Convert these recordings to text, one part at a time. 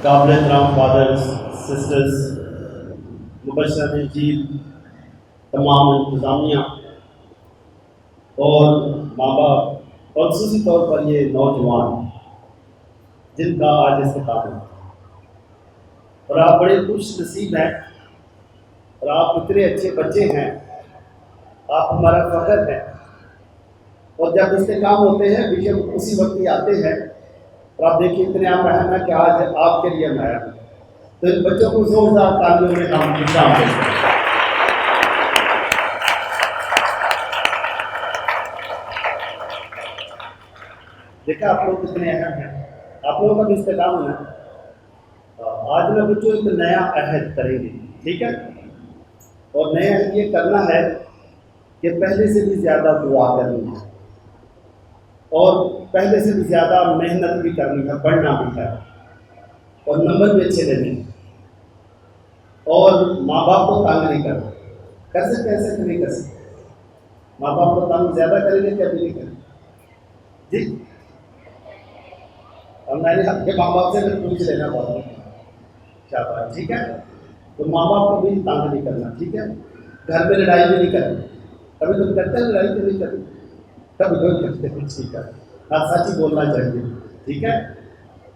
قابل احترام fathers, sisters, مبشرین jail, تمام انتظامیہ اور ماں باپ اور خصوصی طور پر یہ نوجوان جن کا آج استقبال ہے، اور آپ بڑے خوش نصیب ہیں اور آپ اتنے اچھے بچے ہیں، آپ ہمارا فخر ہے۔ اور جب استحکام ہوتے ہیں بیشک اسی وقت ہی آتے ہیں، اور آپ دیکھیے اتنے آپ رہنا ہے کہ آج آپ کے لیے میں آیا ہوں، تو ان بچوں کو زوردار تالیوں میں ہم خوشام کرتے ہیں۔ دیکھا آپ لوگ کتنے اہم ہیں، آپ لوگوں کا بھی استحکام ہونا ہے۔ آج میں بچوں ایک نیا عہد کریں گے، ٹھیک ہے؟ اور نیا عہد یہ کرنا ہے کہ پہلے سے بھی زیادہ دعا کرنی ہے، اور پہلے سے بھی زیادہ محنت بھی کرنی ہے، پڑھنا بھی ہے، اور نمبر بھی اچھے لینے ہیں، اور ماں باپ کو تنگ نہیں کرنا۔ کر سکتے ایسے کہ نہیں کر سکتے؟ ماں باپ کو تنگ زیادہ کریں گے کہ ابھی نہیں کریں گے؟ جی، اور میں نے اپنے ماں باپ سے پھر پوچھ لینا بہت کیا بات، ٹھیک ہے؟ تو ماں باپ کو بھی تنگ نہیں کرنا، ٹھیک ہے؟ گھر میں لڑائی بھی نہیں کرنی، کبھی تم کرتے ہیں لڑائی تو نہیں کرنی، کبھی کوئی کرتے ہیں، ٹھیک ہے؟ ہاں، سچ ہی بولنا چاہیے، ٹھیک ہے؟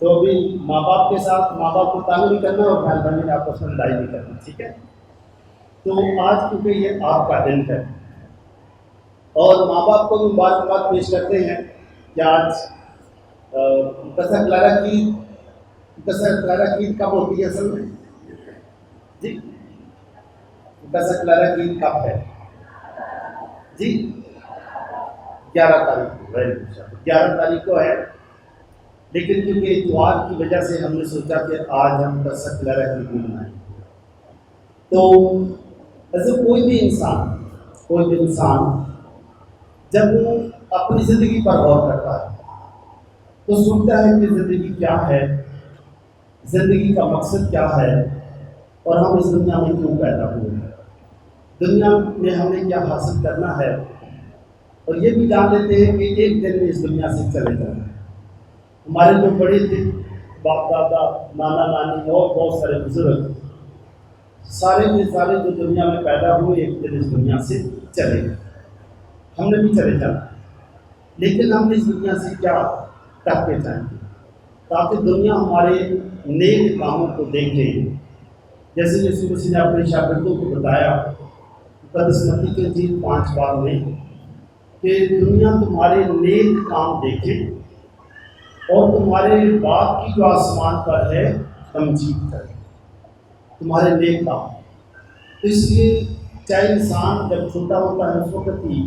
تو ابھی ماں باپ کے ساتھ ماں باپ کو تنگ نہیں کرنا، اور بہن بھائی نے آپس میں لڑائی نہیں کرنی، ٹھیک ہے؟ تو آج کیونکہ یہ آپ کا دن ہے، اور ماں باپ کو بھی مبارکباد پیش کرتے ہیں کہ آج کسر کلارا کی کب ہوتی ہے اصل میں؟ جی، کسر کلارا کی کب ہے؟ جی، 11 تاریخ کو، 11 تاریخ کو ہے، لیکن کیونکہ اتوار کی وجہ سے ہم نے سوچا کہ آج ہم کسر کلارا کی بھی منائیں۔ تو ایسے کوئی بھی انسان جب وہ اپنی زندگی پر غور کرتا ہے تو سوچتا ہے کہ زندگی کیا ہے، زندگی کا مقصد کیا ہے، اور ہم اس دنیا میں کیوں پیدا ہوئے ہیں، دنیا میں ہمیں کیا حاصل کرنا ہے، اور یہ بھی جان لیتے ہیں کہ ایک دن میں اس دنیا سے چلے جانا ہے۔ ہمارے جو بڑے تھے، باپ دادا، نانا نانی اور بہت سارے بزرگ، سارے کے سارے جو دنیا میں پیدا ہوئے ایک دن اس دنیا سے چلے گئے، ہم نے بھی چلے جانا، لیکن ہم نے اس دنیا سے کیا کر کے جائیں گے تاکہ دنیا ہمارے نیک کاموں کو دیکھے۔ جیسے یسوع مسیح نے اپنے شاگردوں کو بتایا مقدس متی کے انجیل 5 باب میں کہ دنیا تمہارے نیک کام دیکھے اور تمہارے باپ کی جو آسمان پر ہے تمجید کرے، تمہارے نیک کام۔ تو اس لیے چاہے انسان جب چھوٹا ہوتا ہے اس وقت ہی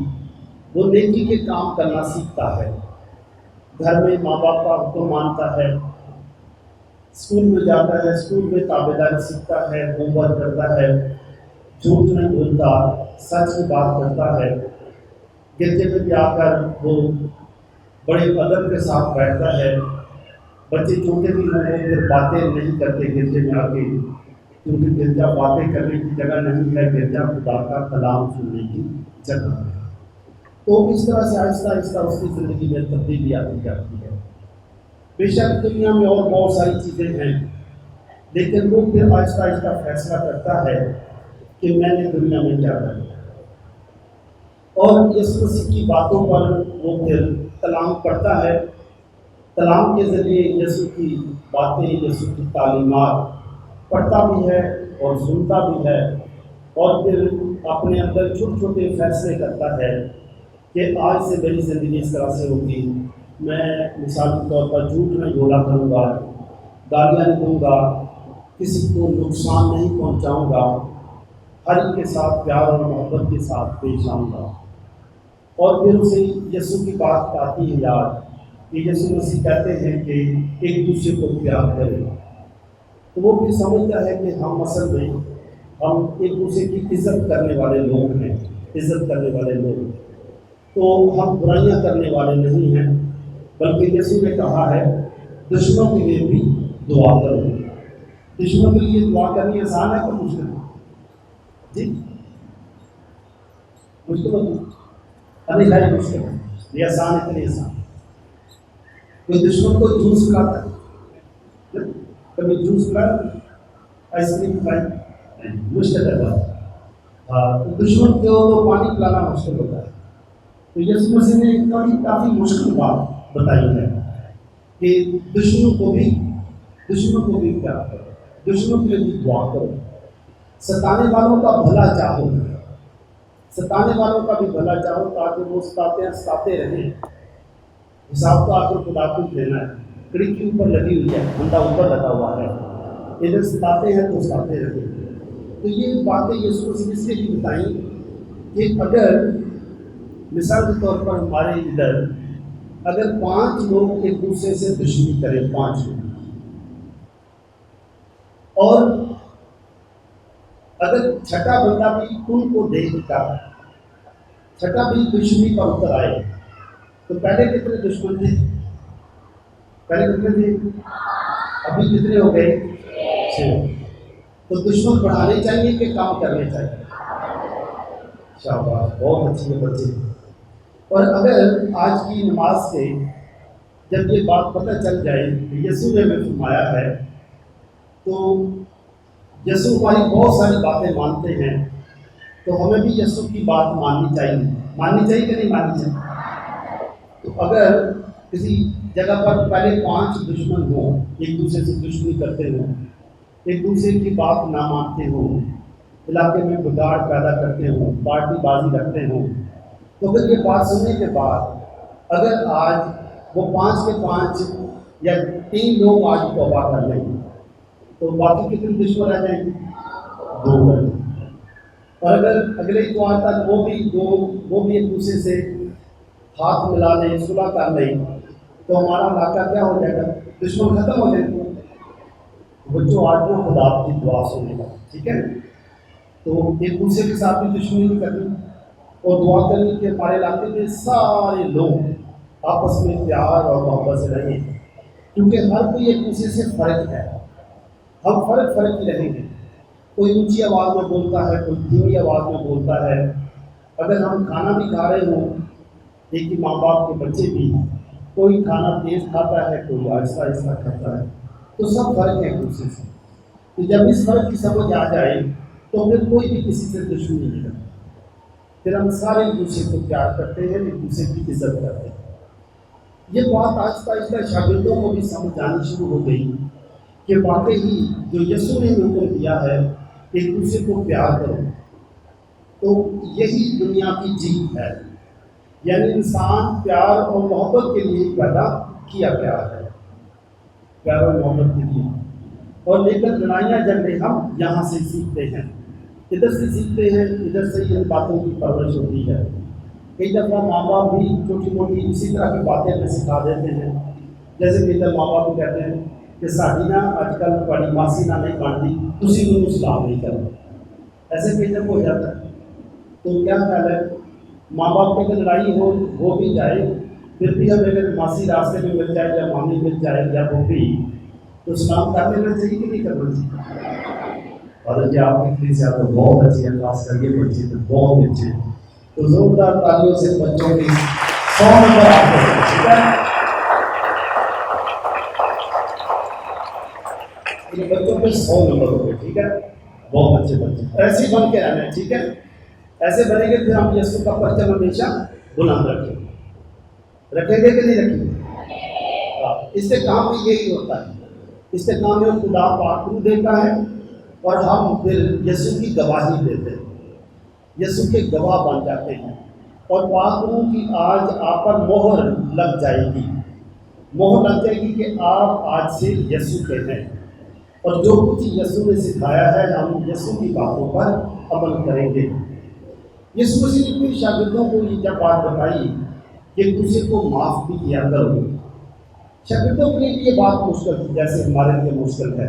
وہ نیکی کے کام کرنا سیکھتا ہے، گھر میں ماں باپ کا حکم مانتا ہے، اسکول میں جاتا ہے، اسکول میں تابع داری سیکھتا ہے، ہوم ورک کرتا ہے، جھوٹ نہیں بولتا، سچ کی بات کرتا ہے، گرجے میں بھی آ کر وہ بڑے ادب کے ساتھ بیٹھتا ہے۔ بچے چھوٹے بھی ہوں پھر باتیں نہیں کرتے گرجے میں آ کے، کیونکہ گرجا باتیں کرنے کی جگہ نہیں ہے، گرجا خدا کا کلام سننے کی جگہ ہے۔ تو اس طرح سے آہستہ آہستہ اس کی زندگی میں تبدیلی آتی جاتی ہے۔ بے شک دنیا میں اور بہت ساری چیزیں ہیں، لیکن وہ پھر آہستہ آہستہ فیصلہ کرتا ہے کہ میں نے دنیا میں کیا کرنا ہے، اور یسوع مسیح کی باتوں پر وہ پھر کلام پڑھتا ہے۔ کلام کے ذریعے یسوع کی باتیں، یسوع کی تعلیمات پڑھتا بھی ہے اور سنتا بھی ہے، اور پھر اپنے اندر چھوٹے چھوٹے فیصلے کرتا ہے کہ آج سے میری زندگی اس طرح سے ہوگی، میں مثال کے طور پر جھوٹ نہیں بولا کروں گا، گالیاں نہیں دوں گا، کسی کو نقصان نہیں پہنچاؤں گا، ہر ایک کے ساتھ پیار اور محبت کے ساتھ پیش آؤں گا۔ اور پھر اسے یسوع کی بات آتی ہے یاد کہ یسوع مسیح کہتے ہیں کہ ایک دوسرے کو پیار کرے، تو وہ بھی سمجھتا ہے کہ ہم اصل میں ہم ایک دوسرے کی عزت کرنے والے لوگ ہیں، عزت کرنے والے لوگ، تو ہم برائیاں کرنے والے نہیں ہیں، بلکہ یسوع نے کہا ہے دشمنوں کے لیے بھی دعا کرو۔ دشمنوں کے لیے دعا کرنی آسان ہے کہ مشکل ہے؟ جی، مشکل ہوتی ہے، مشکل ہے یہ آسان ہے کہ نہیں آسان؟ کوئی دشمن کو جوس پلاتا ہے، کبھی جوس پلائیں، آئس کریم کھلائیں، مشکل ہے بات. دشمن کو تو پانی پلانا مشکل ہوتا ہے. تو یسوع مسیح نے ایک کافی مشکل بات بتائی ہے کہ دشمنوں کو بھی پیار کرو، دشمنوں کے لیے بھی دعا کرو، ستانے والوں کا بھلا چاہو، ستانے والوں کا بھی بھلا چاہو تاکہ وہ ستاتے رہیں. حساب تو آپ کو خدا کو دینا ہے. کھڑکی اوپر لگی ہوئی ہے، بندہ اوپر لگا ہوا ہے، ادھر ستاتے ہیں تو ستاتے رہیں. تو یہ باتیں یسوع مسیح اس لیے بھی بتائیں کہ اگر مثال کے طور پر ہمارے ادھر اگر 5 لوگ ایک دوسرے سے دشمنی کریں، 5 لوگ، اور اگر چھٹا بندہ بھی ان کو دیکھ کر چھٹا بھی دشمنی پر اتر آئے، تو پہلے کتنے دشمن تھے؟ پہلے کتنے تھے؟ ابھی کتنے ہو گئے؟ 6. تو دشمن بڑھانے چاہیے کہ کام کرنے چاہیے؟ شاباش، بہت اچھی ہے بچے. اور اگر آج کی نماز سے جب یہ بات پتہ چل جائے کہ یسوع نے ہمیں فرمایا ہے، تو یسوع ہماری بہت ساری باتیں مانتے ہیں، تو ہمیں بھی یسوع کی بات ماننی چاہیے کہ نہیں ماننی چاہیے؟ تو اگر کسی جگہ پر پہلے 5 دشمن ہوں، ایک دوسرے سے دشمنی کرتے ہوں، ایک دوسرے کی بات نہ مانتے ہوں، علاقے میں بگاڑ پیدا کرتے ہوں، پارٹی بازی رکھتے ہوں، تو پھر یہ بات سننے کے بعد اگر آج وہ 5 کے 5 یا 3 لوگ آج توبہ کر لیں تو باقی کتنے دشمن رہ جائیں گے؟ 2 رہ جائیں گے. اور اگر اگلے اتوار تک وہ بھی ایک دوسرے سے ہاتھ ملا لیں، صلح کر لیں، تو ہمارا علاقہ کیا ہو جائے گا؟ دشمن ختم ہو جائے گا. بچوں آج میں خدا کی دعا سنے گا، ٹھیک ہے؟ تو ایک دوسرے کے ساتھ بھی دشمنی نہیں کرنی، اور دعا کرنی کہ ہمارے علاقے میں سارے لوگ آپس میں پیار اور محبت سے رہیں، کیونکہ ہر کوئی ایک دوسرے سے فرق ہے. ہم فرق ہی رہیں گے. کوئی اونچی آواز میں بولتا ہے، کوئی دھیمی آواز میں بولتا ہے. اگر ہم کھانا بھی کھا رہے ہوں، ایک ہی ماں باپ کے بچے بھی، کوئی کھانا تیز کھاتا ہے، کوئی آہستہ آہستہ کھاتا ہے، تو سب فرق ہے ایک دوسرے سے. تو جب اس فرق کی سمجھ آ جائے تو پھر کوئی بھی کسی سے دشمنی نہیں کرتا. پھر ہم سارے ایک دوسرے کو پیار کرتے ہیں، ایک دوسرے کی عزت کرتے ہیں. یہ بات آہستہ آہستہ شاگردوں کو بھی سمجھ آنی شروع ہو گئی کہ واقعی جو یسوع نے حکم دیا ہے ایک دوسرے کو پیار کرو، تو یہی دنیا کی جیت ہے. یعنی انسان پیار اور محبت کے لیے پیدا کیا گیا ہے، پیار اور محبت کے لیے. اور لیکن لڑائیاں جھگڑے ہم یہاں سے سیکھتے ہیں، ادھر سے سیکھتے ہیں، ادھر سے ان باتوں کی پرورش ہوتی ہے. کئی دفعہ ماں باپ بھی چھوٹی موٹی اسی طرح کی باتیں ہمیں سکھا دیتے ہیں. جیسے کئی دفعہ ماں باپ کہتے ہیں کہ ساڈی نا اج کل تھوڑی ماسی نہ نہیں بنتی، تسی انہوں سلام نہیں کرنا. ایسے کئی دفعہ ہو جاتا ہے. تو کیا خیال ہے، ماں باپ کی اگر لڑائی ہو بھی جائے، پھر بھی ہمیں اگر ماسی راستے میں مل جائے یا مامی مل جائے یا پھوپھی، تو سلام کر لینا چاہیے کہ نہیں کرنا چاہیے؟ اور جی آپ کی کلیسیا تو بہت اچھی ہے، خاص کر یہ بچے تو بہت اچھے ہیں. تو زوردار تالیوں سے بچوں کی 100 نمبر آپ کو، ٹھیک ہے؟ بچوں پہ 100 نمبر ہو گئے، ٹھیک ہے؟ بہت اچھے بچے، ایسے ہی بن کے رہنا ہے، ٹھیک ہے؟ ایسے بنیں گے پھر ہم یسوع کا پرچم ہمیشہ بلند رکھیں گے کہ نہیں رکھیں گے؟ اس سے کام بھی یہی ہوتا ہے. اس سے کام میں خدا پاک روح دیتا ہے اور ہم پھر یسوع کی گواہی دیتے ہیں، یسوع کے گواہ بن جاتے ہیں. اور پاک روح کی آج آپ پر مہر لگ جائے گی، مہر لگ جائے گی کہ آپ آج سے یسوع کے ہیں، اور جو کچھ یسوع نے سکھایا ہے ہم یسوع کی باتوں پر عمل کریں گے. یسوع مسیح نے اپنے شاگردوں کو یہ جب بات بتائی کہ ایک دوسرے کو معاف بھی کیا کرو، شاگردوں کے لیے یہ بات مشکل تھی جیسے ہمارے لیے مشکل ہے.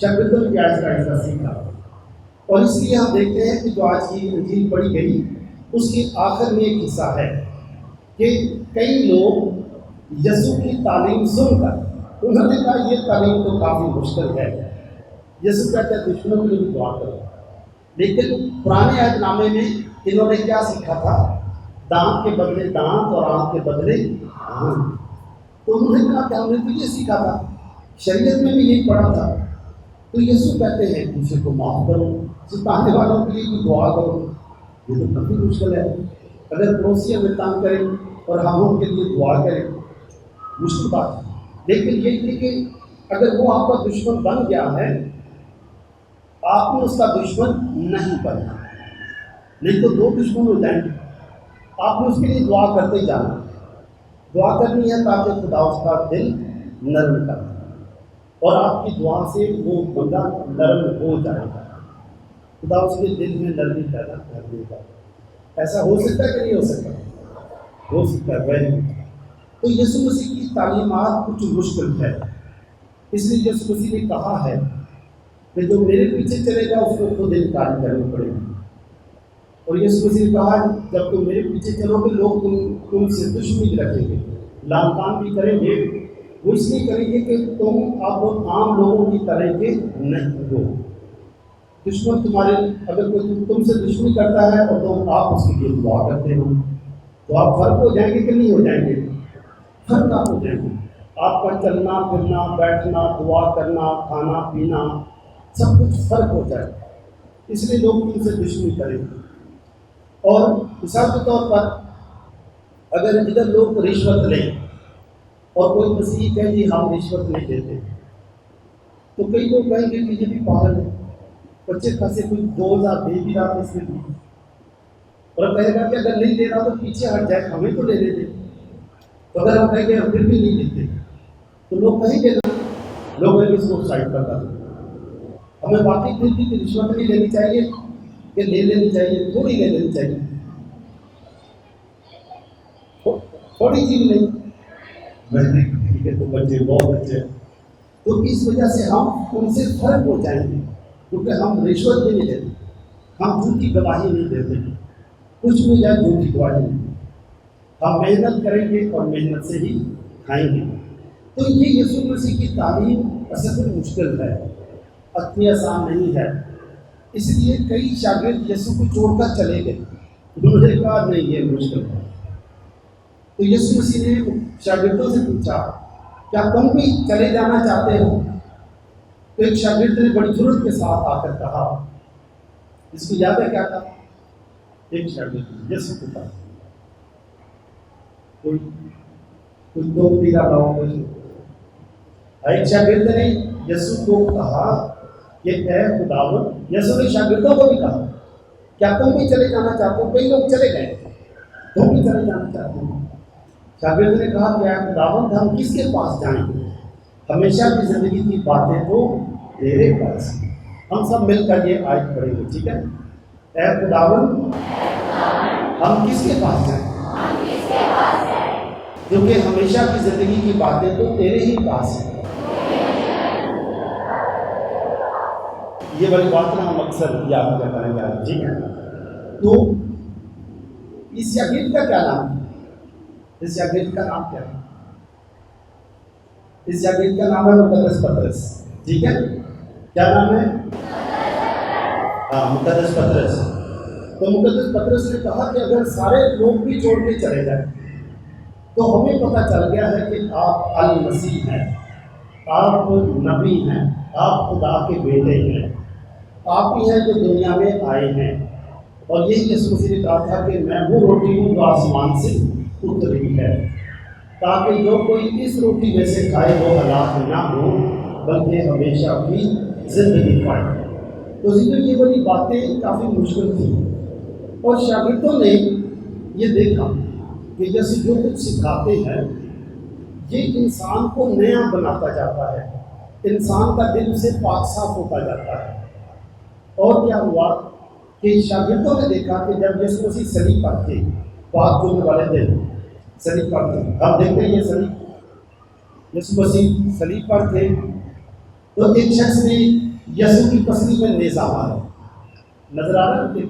شاگردوں نے آہستہ آہستہ سیکھا، اور اس لیے ہم دیکھتے ہیں کہ جو آج کی انجیل پڑھی گئی اس کے آخر میں ایک حصہ ہے کہ کئی لوگ یسوع کی تعلیم سن کر انہوں نے کہا یہ تعلیم تو کافی مشکل ہے. یسوع کہتے ہیں دشمنوں کے لیے بھی دعا کرو. لیکن پرانے عہد نامے میں انہوں نے کیا سیکھا تھا؟ دانت کے بدلے دانت اور آنکھ کے بدلے آنکھ. تو انہوں نے کہا کہ ہم نے تو یہ سیکھا تھا شریعت میں بھی یہی پڑھا تھا. تو یسوع کہتے ہیں دوسرے کو معاف کرو, ستانے والوں کے لیے بھی دعا کرو. یہ تو کافی مشکل ہے. اگر پڑوسی ہمیں تنگ کریں اور ہم ان کے لیے دعا کریں, مشکل بات ہے. لیکن یہ تھی کہ اگر وہ آپ کا دشمن بن گیا ہے, آپ نے اس کا دشمن نہیں بننا, نہیں تو دو دشمن ہو جائیں گے. آپ نے اس کے لیے دعا کرتے جانا. دعا کرنی ہے تاکہ خدا اس کا دل نرم کر, اور آپ کی دعا سے وہ بندہ نرم ہو جائے گا. خدا اس کے دل میں نرمی پیدا کر دے گا. ایسا ہو سکتا ہے کہ نہیں ہو سکتا؟ ہو سکتا ہے. تو یسوع مسیح کی تعلیمات کچھ مشکل ہے, اس لیے یسوع مسیح نے کہا ہے کہ جو میرے پیچھے چلے گا اس کو خود انکار کرنی پڑے گی. اور یسوع مسیح نے کہا جب تم میرے پیچھے چلو گے لوگ تم سے دشمنی رکھیں گے, لعن طعن بھی کریں گے. وہ اس لیے کریں گے کہ تم اب عام لوگوں کی طرح کے نہیں ہو. دشمن تمہارے, اگر کوئی تم سے دشمنی کرتا ہے اور تم آپ اس کے لیے دعا کرتے ہو تو آپ فرق ہو جائیں گے کہ نہیں ہو جائیں گے؟ فرق آپ ہو جائیں گے. آپ کا چلنا پھرنا, بیٹھنا, دعا کرنا, کھانا پینا, سب کچھ فرق ہو جائے. اس لیے لوگ تم سے دشمنی کریں گے. اور مثال کے طور پر اگر ادھر لوگ رشوت لیں اور کوئی مسیح کہے کہ ہم رشوت نہیں دیتے, تو کئی لوگ کہیں گے کہ یہ بھی پاگل ہے, بچے خاصے کوئی 2000 دے بھی رہا تھا اس میں, اور کہے گا کہ اگر نہیں دے رہا تو پیچھے ہٹ جائے, ہمیں تو لینے دے. تو اگر ہم کہیں گے ہم پھر بھی نہیں دیتے تو لوگ کہیں گے نا, لوگ کہیں گے اس کو سائڈ پر کر دیں. ہمیں واقعی پھر بھی رشوت نہیں لینی چاہیے کہ لے لینی چاہیے, تھوڑی لے لینی چاہیے, تھوڑی سی بھی نہیں. ٹھیک ہے تو بچے بہت اچھے. تو اس وجہ سے ہم ان سے فرق ہو جائیں گے, کیونکہ ہم رشوت بھی نہیں دیتے, ہم جھوٹی گواہی نہیں دیتے, کچھ بھی جائے جھوٹی گواہی نہیں. ہم محنت کریں گے اور محنت سے ہی کھائیں گے. تو یہ یسوع مسیح کی تعلیم اصل میں مشکل ہے, اتنی آسان نہیں ہے. اس لیے کئی شاگرد یسوع کو چھوڑ کر چلے گئے, انہوں نے کہا نہیں یہ مشکل ہے. تو یسوع مسیح نے شاگردوں سے پوچھا کیا تم بھی چلے جانا چاہتے ہو؟ تو ایک شاگرد نے بڑی ضرورت کے ساتھ آ کر کہا, اس کو یاد ہے کیا کہا؟ ایک شاگرد یسوع کو کہا, کوئی دو تیرا لاؤ. ایک شاگرد نے یسوع کو کہا کہ اے خداوند, یسوع نے شاگردوں کو بھی کہا کیا تم بھی چلے جانا چاہتے ہو؟ کئی لوگ چلے گئے, تم بھی چلے جانا چاہتے ہو. شاگرد نے کہا کہ اے خداوند ہم کس کے پاس جائیں گے؟ ہمیشہ کی زندگی کی باتیں تو تیرے پاس. ہم سب مل کر یہ آیت پڑھیں گے, ٹھیک ہے؟ اے خداوند ہم کس کے پاس جائیں؟ کیونکہ ہمیشہ کی زندگی کی باتیں تو تیرے ہی پاس ہیں. یہ والی بات نا ہم اکثر یاد کیا کریں گے, ٹھیک ہے؟ تو اس شاگرد کا کیا نام ہے؟ اس شاگرد کا نام کیا ہے؟ اس شاگرد کا نام ہے مقدس پطرس, ٹھیک ہے؟ کیا نام ہے؟ ہاں, مقدس پطرس. تو مقدس پطرس نے کہا کہ اگر سارے لوگ بھی چھوڑ کے چلے جائیں تو ہمیں پتہ چل گیا ہے کہ آپ المسیح ہیں, آپ نبی ہیں, آپ خدا کے بیٹے ہیں, آپ ہی ہیں جو دنیا میں آئے ہیں. اور یہی یسوع مسیح نے کہا تھا کہ میں وہ روٹی ہوں جو آسمان سے اتری ہے, تاکہ جو کوئی اس روٹی میں سے کھائے وہ ہلاک نہ ہو بلکہ ہمیشہ کی زندگی پائے. تو یہ والی باتیں کافی مشکل تھیں, اور شاگردوں نے یہ دیکھا کہ جیسے جو کچھ سکھاتے ہیں یہ انسان کو نیا بناتا جاتا ہے, انسان کا دل سے پاک صاف ہوتا جاتا ہے. اور کیا ہوا کہ شاگردوں نے دیکھا کہ جب یسوع مسیح صلیب پر تھے, پاک جرم والے دن صلیب پر تھے, اب دیکھتے ہیں یہ صلیب, یسوع مسیح صلیب پر تھے تو ایک شخص نے یسوع کی پسلی میں نیزہ مارا, نظر آ رہا ہے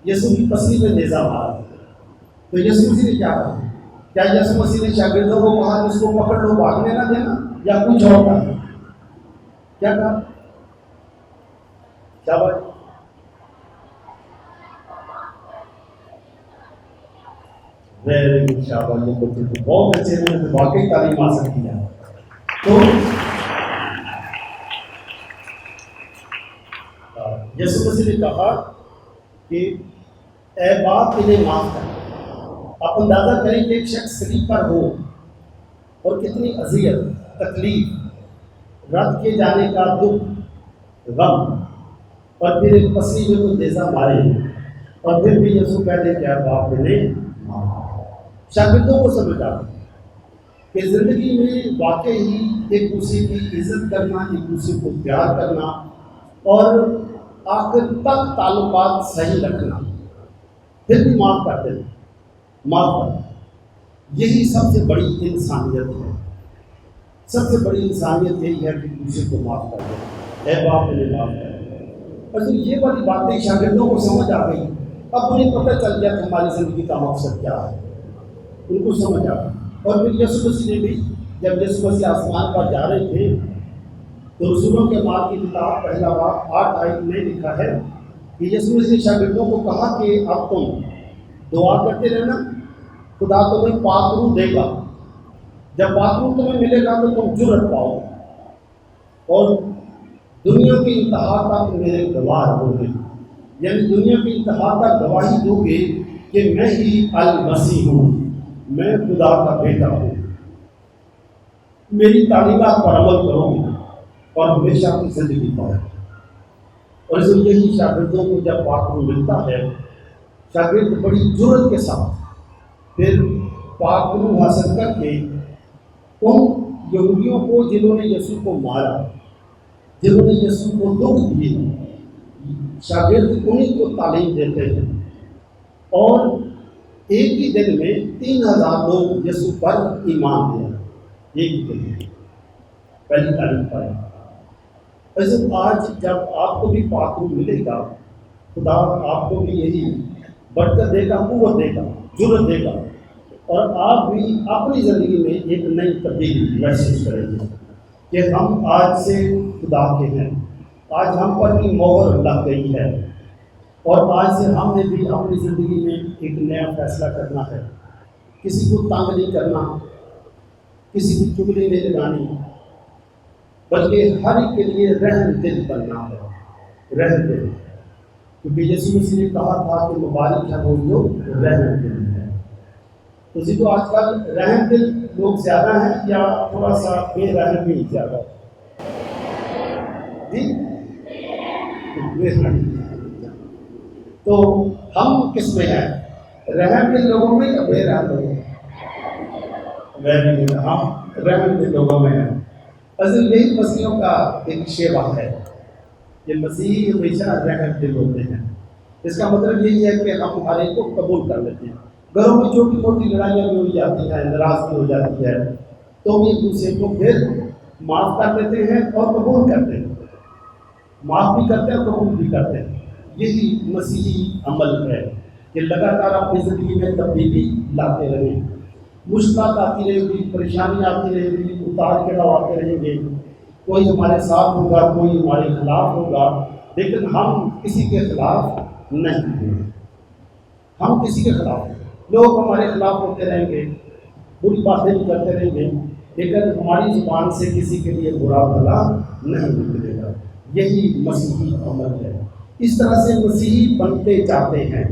یسوع کی پسلی میں نیزہ مارا. تو یسوع مسیح نے کیا کہا؟ کیا یسوع مسیح نے شاگردوں کو کہا کہ اس کو پکڑ لو بھاگنے نہ دینا, یا کچھ اور کہا؟ کیا کہا؟ کیا بات؟ ویری گڈ, شاباش, یہ بچے تو بہت اچھے ہیں, واقعی تعلیم حاصل کیا. تو یسوع مسیح نے کہا کہ اے باپ انہیں معاف کر۔ آپ اندازہ کریں کہ ایک شخص صلیب پر ہو اور کتنی اذیت، تکلیف، رد کیے جانے کا دکھ، غم، اور پھر ایک پسلی میں کوئی نیزہ مارے اور پھر بھی یسوع کہتے کہ اے باپ انہیں معاف۔ شاگردوں کو سمجھ آ کہ زندگی میں واقعی ایک دوسرے کی عزت کرنا، ایک دوسرے کو پیار کرنا اور آخر تک تعلقات صحیح رکھنا، پھر بھی معاف کر دینا، معاف کرنا، یہی سب سے بڑی انسانیت ہے۔ سب سے بڑی انسانیت یہی ہے کہ دوسرے کو معاف کر دیں، اے باپ انہیں معاف کر دیں۔ اور جب یہ والی باتیں شاگردوں کو سمجھ آ گئی، اب انہیں پتہ چل گیا کہ ہماری زندگی کا مقصد کیا ہے، ان کو سمجھ آ گیا۔ اور پھر یسوع مسیح نے بھی جب یسوع مسیح آسمان پر جا رہے تھے تو رسولوں کے اعمال کی کتاب پہلا باب 8 آیت میں لکھا ہے کہ یسوع مسیح نے شاگردوں کو کہا کہ اب تم دعا کرتے رہنا، خدا تمہیں پاک روح دے گا۔ جب پاک روح تمہیں ملے گا تو تم جرأت پاؤ اور دنیا کی انتہا تک میرے گواہ ہوں گے، یعنی دنیا کی انتہا تک گواہی دو گے کہ میں ہی المسیح ہوں، میں خدا کا بیٹا ہوں، میری تعلیمات پر عمل کرو گے اور ہمیشہ کی زندگی پاؤ۔ اور اس لیے یہی شاگردوں کو جب پاک روح ملتا ہے، شاگرد بڑی جرأت کے ساتھ پھر پاک روح حاصل کر کے ان یہودیوں کو جنہوں نے یسوع کو مارا، جنہوں نے یسوع کو دکھ دیے، شاگرد انہیں کو تعلیم دیتے ہیں اور ایک ہی دن میں 3000 لوگ یسوع پر ایمان لے آئے، ایک ہی دن میں پہلی تعلیم پائی۔ ویسے آج جب آپ کو بھی پاک روح ملے گا، خدا آپ کو بھی یہی برکت دے گا، قوت دے گا، جرأت دے گا، اور آپ بھی اپنی زندگی میں ایک نئی تبدیلی محسوس کریں گے کہ ہم آج سے خدا کے ہیں، آج ہم پر بھی مہر لگ گئی ہے اور آج سے ہم نے بھی اپنی زندگی میں ایک نیا فیصلہ کرنا ہے۔ کسی کو تنگ نہیں کرنا، کسی کی چگلی نہیں لگانی، بلکہ ہر ایک کے لیے رحم دل بننا ہے، رحم دل، کیونکہ یسوع مسیح نے کہا تھا کہ مبارک ہے وہ جو رحم دل ہے۔ تو جی تو آج کل رحم دل لوگ زیادہ ہیں یا تھوڑا سا بے رحم بھی زیادہ ہے؟ جی بے رحم۔ تو ہم کس میں ہیں، رحم دل لوگوں میں یا بے رحم لوگوں میں؟ ہم رحم دل لوگوں میں ہیں۔ اصل یہی مسیحوں کا ایک شیوا ہے کہ مسیحی ہمیشہ رحم دل ہوتے ہیں۔ اس کا مطلب یہی ہے کہ ہم ہر ایک کو قبول کر لیتے ہیں۔ گھروں میں چھوٹی موٹی لڑائیاں بھی ہو جاتی ہیں، ناراضگی ہو جاتی ہے، تو ہم ایک دوسرے کو پھر معاف کر دیتے ہیں اور قبول کرتے ہیں، معاف بھی کرتے ہیں اور قبول بھی کرتے ہیں۔ یہی مسیحی عمل ہے کہ لگاتار اپنی زندگی میں تبدیلی لاتے رہیں۔ مشکلات آتی رہیں گی، پریشانیاں آتی رہیں گی، اتار چڑھاؤ آتے رہیں گے، کوئی ہمارے ساتھ ہوگا، کوئی ہمارے خلاف ہوگا، لیکن ہم کسی کے خلاف نہیں ہیں۔ ہم کسی کے خلاف ہیں، لوگ ہمارے خلاف ہوتے رہیں گے، بری باتیں بھی کرتے رہیں گے، لیکن ہماری زبان سے کسی کے لیے برا بھلا نہیں نکلے گا۔ یہی مسیحی عمل ہے۔ اس طرح سے مسیحی بنتے جاتے ہیں۔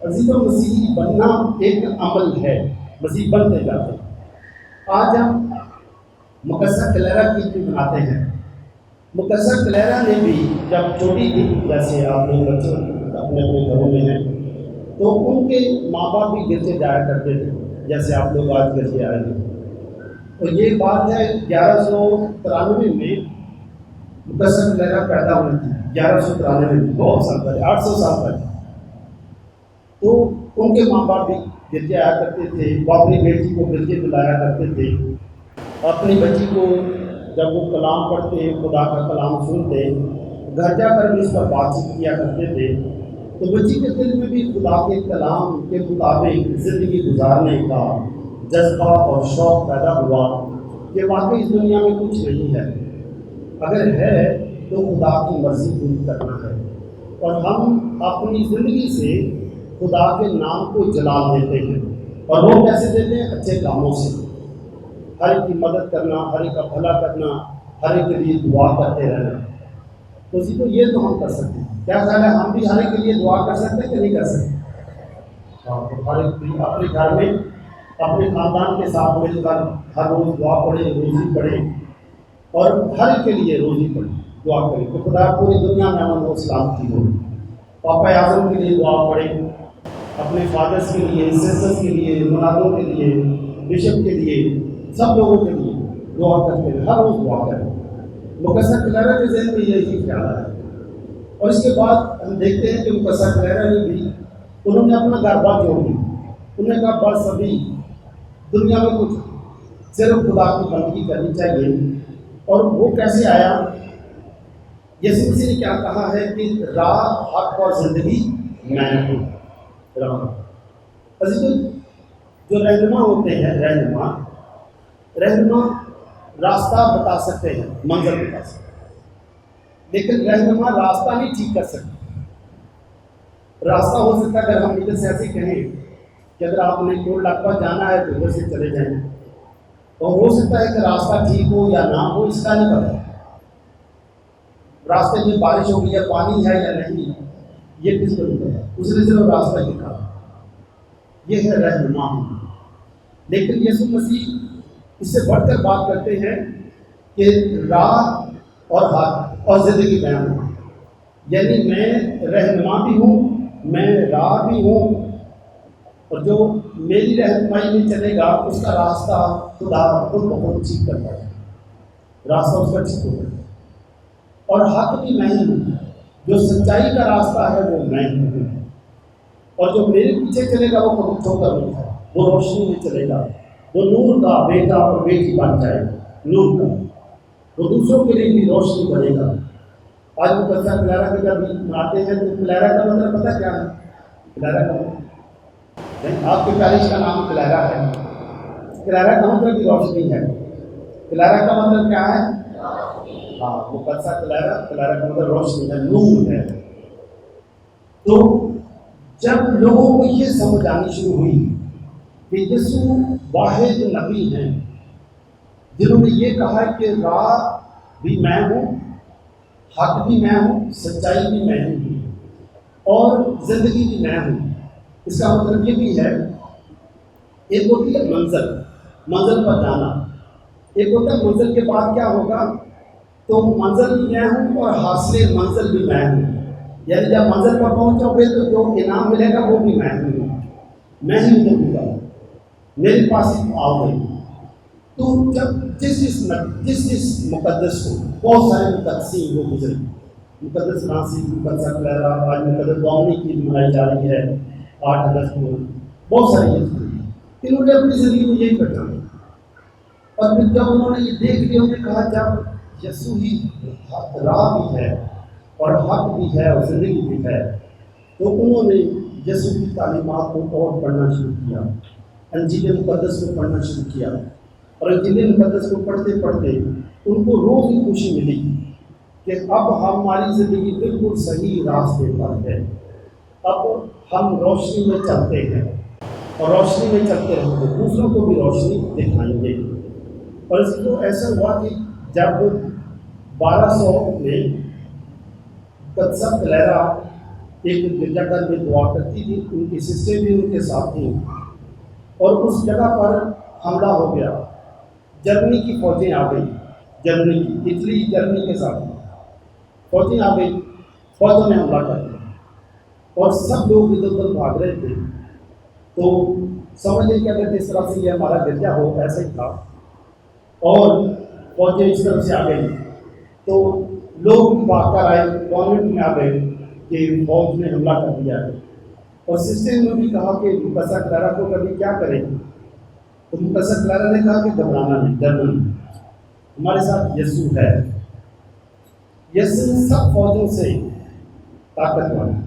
عزیزوں، مسیحی بننا ایک عمل ہے، مسیحی بنتے جاتے ہیں۔ آج ہم مقدسہ کلیرا کی عید مناتے ہیں۔ مقدسہ کلیرا نے بھی جب چھوٹی تھی، جیسے آپ لوگ بچے اپنے اپنے گھروں میں ہیں، تو ان کے ماں باپ بھی گرجے جایا کرتے تھے، جیسے آپ لوگ آج گرجے آئے ہیں۔ اور یہ بات ہے 1193 میں مقدسہ کلیرا پیدا ہوئی تھی، 1193 میں، بہت سال پہلے، 800 سال پہلے۔ تو ان کے ماں باپ بھی گرجے آیا کرتے تھے، وہ اپنی بیٹی کو گرجے بلایا کرتے تھے، اپنی بچی کو جب وہ کلام پڑھتے، خدا کا کلام سنتے، گھر جا کر بھی اس پر بات چیت کیا کرتے تھے، تو بچی کے دل میں بھی خدا کے کلام کے مطابق زندگی گزارنے کا جذبہ اور شوق پیدا ہوا کہ واقعی اس دنیا میں کچھ نہیں ہے، اگر ہے تو خدا کی مرضی پوری کرنا ہے، اور ہم اپنی زندگی سے خدا کے نام کو جلال دیتے ہیں۔ اور وہ کیسے دیتے ہیں؟ اچھے کاموں سے، ہر ایک کی مدد کرنا، ہر ایک کا بھلا کرنا، ہر ایک کے لیے دعا کرتے رہنا۔ تو اسی کو یہ تو ہم کر سکتے ہیں. کیا خیال ہے ہم بھی ہر ایک کے لیے دعا کر سکتے ہیں کہ نہیں کر سکتے؟ ہاں، تو ہر ایک اپنے گھر میں اپنے خاندان کے ساتھ مل کر ہر روز دعا پڑھے، روزی پڑھے، اور ہر ایک کے لیے روزی پڑھے، دعا کرے کہ خدا پوری دنیا میں امن و سلامتی ہو. پاپا اعظم کے لیے دعا پڑھے، اپنے فادرس کے لیے، سسٹرس کے لیے، منادوں کے لیے، بشپ کے لیے، سب لوگوں کے لیے دعا کرتے ہیں، ہر روز دعا کریں. مقدسہ کلیرا کے ذہن میں یہی خیال ہے. اور اس کے بعد ہم دیکھتے ہیں کہ مقدسہ کلیرا نے بھی انہوں نے اپنا گھر بار چھوڑ دیا. انہوں نے کہا بس ابھی دنیا میں کچھ صرف خدا کی بندگی کرنی چاہیے. اور وہ کیسے آیا؟ یسوع مسیح نے کیا کہا ہے کہ راہ، حق اور زندگی میں ہوں. عزیزو، جو رہنما ہوتے ہیں، رہنما راستہ بتا سکتے ہیں، منزل بتا سکتے ہیں، لیکن رہنما راستہ نہیں ٹھیک کر سکتے. راستہ ہو سکتا ہے اگر ہم ادھر سے ایسے کہیں کہ اگر آپ نے کوٹ لاکپا جانا ہے تو ادھر سے چلے جائیں، اور ہو سکتا ہے کہ راستہ ٹھیک ہو یا نہ ہو، اس کا نہیں پتا. راستے میں بارش ہو گئی ہے، پانی ہے یا نہیں، یہ کس کو نہیں پتا. اس نے صرف راستہ دکھا. یہ ہے رہنما. لیکن یسوع مسیح اس سے بڑھ کر بات کرتے ہیں کہ راہ اور حق اور زندگی میں ہوں. یعنی میں رہنما بھی ہوں، میں راہ بھی ہوں، اور جو میری رہنمائی میں چلے گا اس کا راستہ خدا خود بہت ٹھیک کرتا ہے. راستہ اس کا ٹھیک ہوتا ہے. اور حق بھی میں ہی ہوں. جو سچائی کا راستہ ہے وہ میں ہی ہوں. اور جو میرے پیچھے چلے گا وہ کبھی ٹھوکر نہیں ہے، وہ روشنی میں چلے گا، وہ نور کا بیٹا اور بیٹی بن جائے گا. نور کا وہ دوسروں کے لیے بھی روشنی بنے گا. آج مقدسہ کلیرا کے جب مناتے ہیں تو کلیرا کا مطلب پتہ کیا ہے؟ کلیرا کا مطلب آپ کے پیرش کا نام کلیرا ہے. کلیرا کا مطلب بھی روشنی ہے. کلیرا کا مطلب کیا ہے؟ ہاں، مقدسہ کلیرا کا مطلب روشنی ہے، نور ہے. تو جب لوگوں کو یہ سمجھ آنی شروع ہوئی کہ یسوع واحد نبی ہیں جنہوں نے یہ کہا کہ راہ بھی میں ہوں، حق بھی میں ہوں، سچائی بھی میں ہوں، اور زندگی بھی میں ہوں. اس کا مطلب یہ بھی ہے، ایک ہوتی ہے منزل پر جانا، ایک ہوتا ہے منزل کے بعد کیا ہوگا. تو منزل بھی میں ہوں اور حاصل منزل بھی میں ہوں. یعنی جب منزل پر پہنچو گے تو جو انعام ملے گا وہ بھی میں ہوں. میں ہی ادھر گا، میرے پاس ہی آؤ گے. تو جب جس مقدس کو بہت سارے مقدسین وہ گزرے، مقدس فرانسس، مقدسہ کلیرا، آج مقدس ڈومنک کی منائی جا رہی ہے 8 اگست کو. بہت سارے انہوں نے اپنی زندگی میں یہی پہچانا. اور پھر جب انہوں نے یہ دیکھ لیا، انہوں نے کہا جب یسوع ہی راہ بھی ہے اور حق بھی ہے اور زندگی بھی ہے، تو انہوں نے یسوع کی تعلیمات کو اور پڑھنا شروع کیا، انجیل مقدس کو پڑھنا شروع کیا. اور انجیل مقدس کو پڑھتے پڑھتے ان کو روز ہی خوشی ملی کہ اب ہماری زندگی بالکل صحیح راستے پر ہے. اب ہم روشنی میں چلتے ہیں اور روشنی میں چلتے رہیں گے، دوسروں کو بھی روشنی دکھائیں گے. اور اس کو ایسا ہوا کہ جب 1200 میں مقدسہ کلیرا ایک گرجا گھر میں دعا کرتی تھی، ان کی سسٹر بھی ان کے ساتھ تھیں، اور اس جگہ پر حملہ ہو گیا. جرمنی کی فوجیں آ گئی، جرمنی کی، اٹلی جرمنی کے ساتھ فوجیں آ گئی، فوجوں نے حملہ کر دیا اور سب لوگ ادھر ادھر بھاگ رہے تھے. تو سمجھ لیں کہ اگر جس طرح سے یہ ہمارا گرجا ہو ایسا ہی تھا، اور فوجیں اس طرف سے آ گئی تو لوگ بھاگ کر آئے، کانوینٹ میں آ گئے کہ فوج نے حملہ کر دیا ہے. اور سسٹر نے بھی کہا کہ مقدسہ کلیرا کو کبھی کیا کریں. تو مقدسہ کلیرا نے کہا کہ گھبرانا نہیں، ڈرنا نہیں، ہمارے ساتھ یسوع ہے. یسوع سب فوجوں سے طاقتور ہے.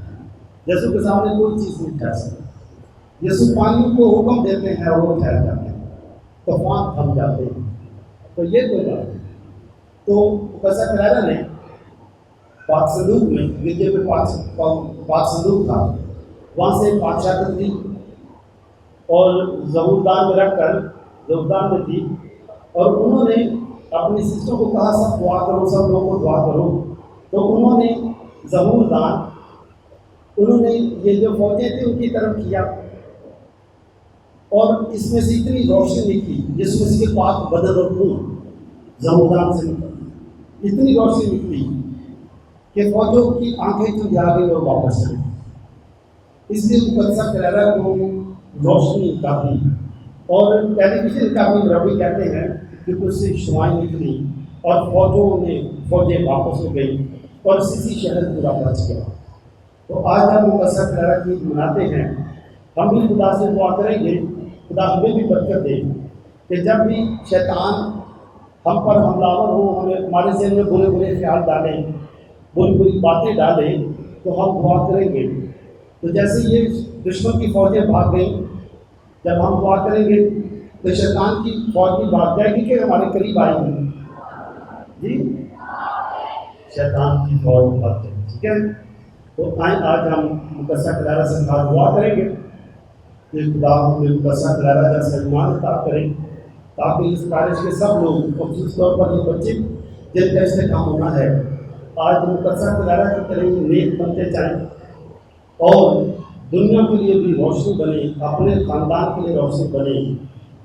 یسوع کے سامنے کوئی چیز نہیں ٹھہر سکتی. یسوع پانی کو حکم دیتے ہیں اور وہ ٹھہر جاتے ہیں، طوفان تھم جاتے ہیں. تو یہ کوئی بات ہے. تو مقدسہ کلیرا نے پاک صندوق میں، گرجے میں پاک صندوق تھا، وہاں سے بادشاہ تھی اور زبوردان میں رکھ کر زبوردان میں تھی. اور انہوں نے اپنی سسٹر کو کہا سب دعا کرو، سب لوگوں کو دعا کرو تو انہوں نے ظہور دان انہوں نے یہ جو فوجیں تھیں ان کی طرف کیا، اور اس میں سے اتنی روشنی نکلی جس میں سے کہ پاک بدن اور خون ظہور دان سے نکلی، اتنی روشنی نکلی کہ فوجوں کی آنکھیں چل جا گئی اور واپس چلی۔ اس لیے مقدسہ کلیرا کو روشنی کا بھی اور ٹیلی ویژن کا بھی ربی کہتے ہیں، کہ اس سے شعائیں نکلی اور فوجیں واپس ہو گئی اور سیسی شہر پورا بچ گیا۔ تو آج ہم مقدسہ کلیرا کی عید مناتے ہیں، ہم بھی خدا سے دعا کریں گے خدا ہمیں بھی برکت دے کہ جب بھی شیطان ہم پر حملہ آور ہو، ہمارے ذہن میں برے برے خیال ڈالیں، بری بری باتیں ڈالیں، تو ہم دعا کریں گے۔ تو جیسے یہ دشمن کی فوجیں بھاگ گئیں، جب ہم دعا کریں گے تو شیطان کی فوج بھی بھاگ جائے گی کہ ہمارے قریب آئے گی، جی شیطان کی فوج بھاگ جائے گی، ٹھیک ہے۔ تو آئیں آج ہم مقدسہ کلیرا سے خاص دعا کریں گے کہ خدا ہمیں مقدسہ کلیرا جیسا ایمان عطا کرے، تاکہ اس پارش کے سب لوگ، خصوص طور پر یہ بچے جن کا استحکام ہونا ہے، آج مقدسہ کلیرا کی طرح نیک بنتے جائیں اور دنیا کے لیے بھی روشنی بنے، اپنے خاندان کے لیے روشنی بنے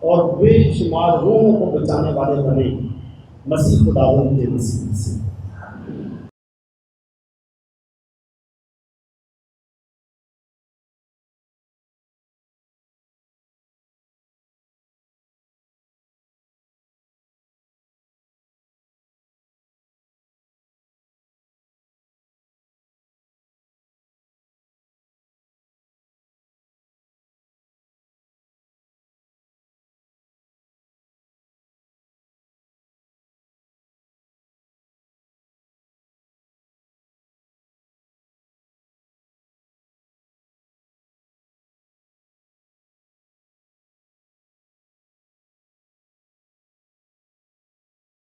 اور بے شمار روحوں کو بچانے والے بنے، مسیح خداوند کے وسیلے سے۔